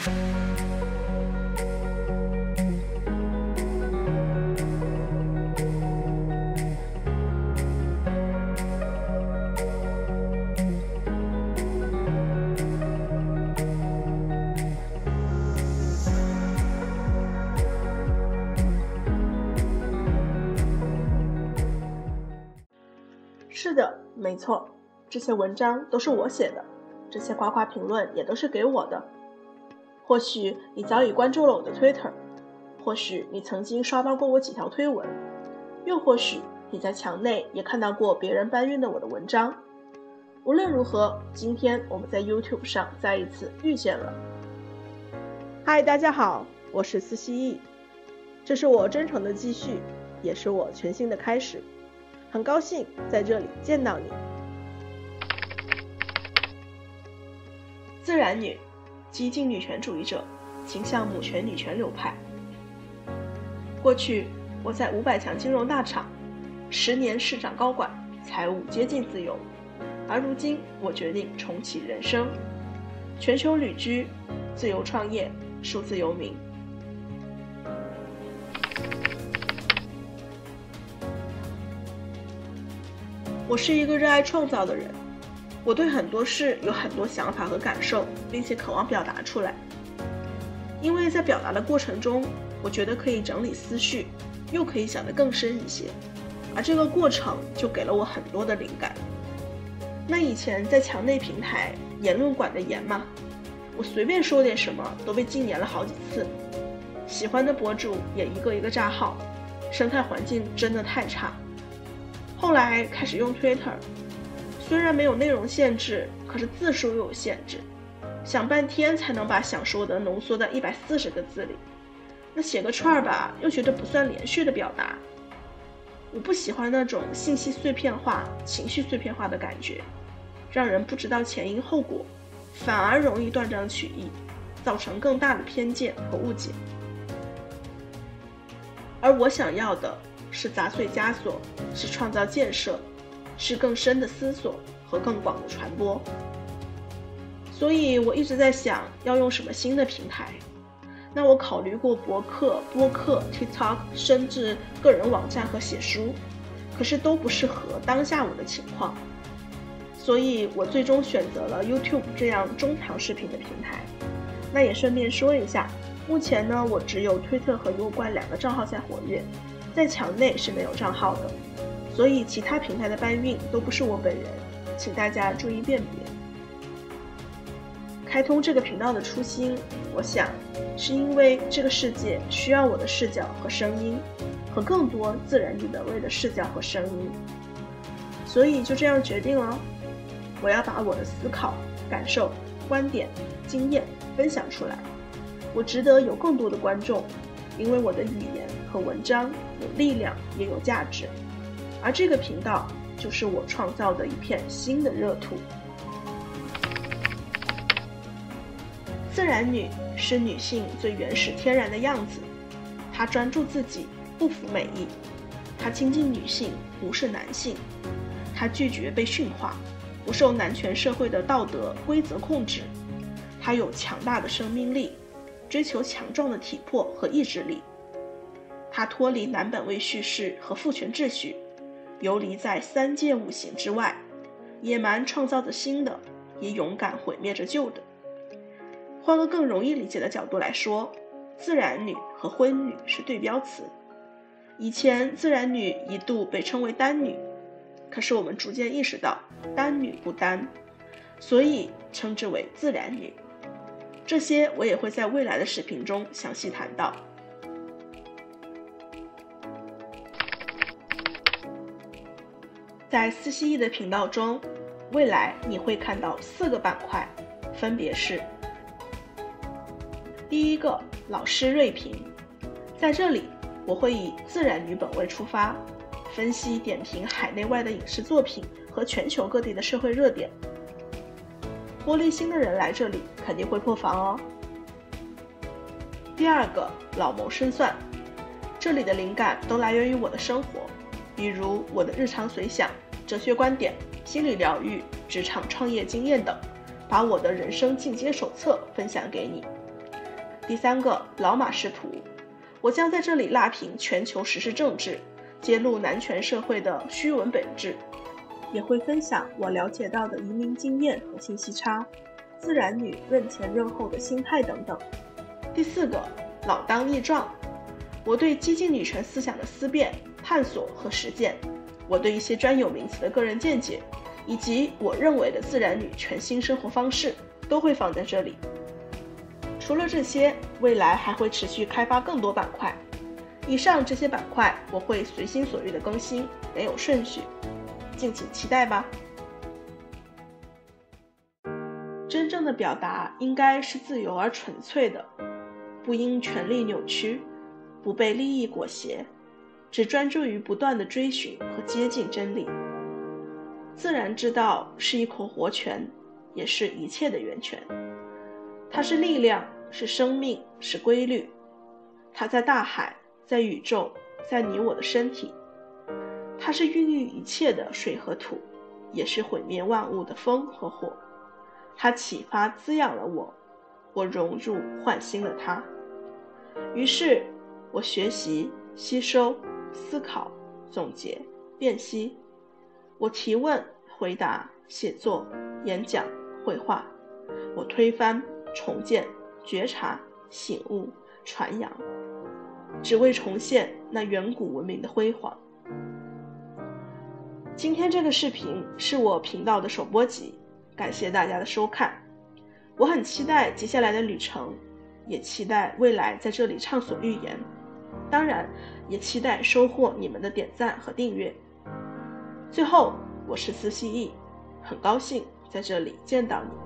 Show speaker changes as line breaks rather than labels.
是的，没错，这些文章都是我写的，这些夸夸评论也都是给我的。或许你早已关注了我的 Twitter， 或许你曾经刷到过我几条推文，又或许你在墙内也看到过别人搬运的我的文章。无论如何，今天我们在 YouTube 上再一次遇见了。嗨，大家好，我是思蜥蜴，这是我真诚的继续，也是我全新的开始。很高兴在这里见到你。自然女，激进女权主义者，倾向母权女权流派。过去我在500强金融大厂，10年市长高管，财务接近自由，而如今我决定重启人生，全球旅居，自由创业，数字游民。我是一个热爱创造的人，我对很多事有很多想法和感受，并且渴望表达出来。因为在表达的过程中，我觉得可以整理思绪，又可以想得更深一些，而这个过程就给了我很多的灵感。那以前在墙内平台言论管得严嘛，我随便说点什么都被禁言了好几次，喜欢的博主也一个一个炸号，生态环境真的太差。后来开始用 Twitter， 虽然没有内容限制，可是字数又有限制，想半天才能把想说的浓缩在140个字里。那写个串吧，又觉得不算连续的表达。我不喜欢那种信息碎片化、情绪碎片化的感觉，让人不知道前因后果，反而容易断章取义，造成更大的偏见和误解。而我想要的是杂碎枷锁，是创造建设，是更深的思索和更广的传播。所以我一直在想要用什么新的平台。那我考虑过博客、播客、TikTok， 甚至个人网站和写书，可是都不适合当下我的情况。所以我最终选择了 YouTube 这样中长视频的平台。那也顺便说一下，目前呢，我只有推特和油管2个账号在活跃，在墙内是没有账号的，所以其他平台的搬运都不是我本人，请大家注意辨别。开通这个频道的初心，我想是因为这个世界需要我的视角和声音，和更多自然女本位的视角和声音，所以就这样决定了，我要把我的思考、感受、观点、经验分享出来。我值得有更多的观众，因为我的语言和文章有力量也有价值，而这个频道就是我创造的一片新的热土。自然女是女性最原始天然的样子，她专注自己，不服美意，她亲近女性，无视男性，她拒绝被驯化，不受男权社会的道德规则控制，她有强大的生命力，追求强壮的体魄和意志力，她脱离男本位叙事和父权秩序，游离在3界5行之外，野蛮创造着新的，也勇敢毁灭着旧的。换个更容易理解的角度来说，自然女和婚女是对标词。以前自然女一度被称为单女，可是我们逐渐意识到单女不单，所以称之为自然女。这些我也会在未来的视频中详细谈到。在思蜥蜴的频道中，未来你会看到4个板块，分别是：第一个，老师锐评，在这里我会以自然女本位出发，分析点评海内外的影视作品和全球各地的社会热点。玻璃心的人来这里肯定会破防哦。第二个，老谋深算，这里的灵感都来源于我的生活，比如我的日常随想、哲学观点、心理疗愈、职场创业经验等，把我的人生进阶手册分享给你。第3个，老马识途。我将在这里拉平全球时事政治，揭露男权社会的虚伪本质，也会分享我了解到的移民经验和信息差，自然女认前认后的心态等等。第4个，老当益壮。我对激进女权思想的思辨、探索和实践，我对一些专有名词的个人见解，以及我认为的自然女全新生活方式，都会放在这里。除了这些，未来还会持续开发更多板块。以上这些板块我会随心所欲的更新，没有顺序，敬请期待吧。真正的表达应该是自由而纯粹的，不因权力扭曲，不被利益裹挟，只专注于不断的追寻和接近真理。自然之道是一口活泉，也是一切的源泉。它是力量，是生命，是规律。它在大海，在宇宙，在你我的身体。它是孕育一切的水和土，也是毁灭万物的风和火。它启发滋养了我，我融入唤醒了它。于是我学习、吸收、思考、总结、辨析。我提问、回答、写作、演讲、绘画。我推翻、重建、觉察、醒悟、传扬，只为重现那远古文明的辉煌。今天这个视频是我频道的首播集，感谢大家的收看。我很期待接下来的旅程，也期待未来在这里畅所欲言，当然也期待收获你们的点赞和订阅。最后，我是思希翼，很高兴在这里见到你。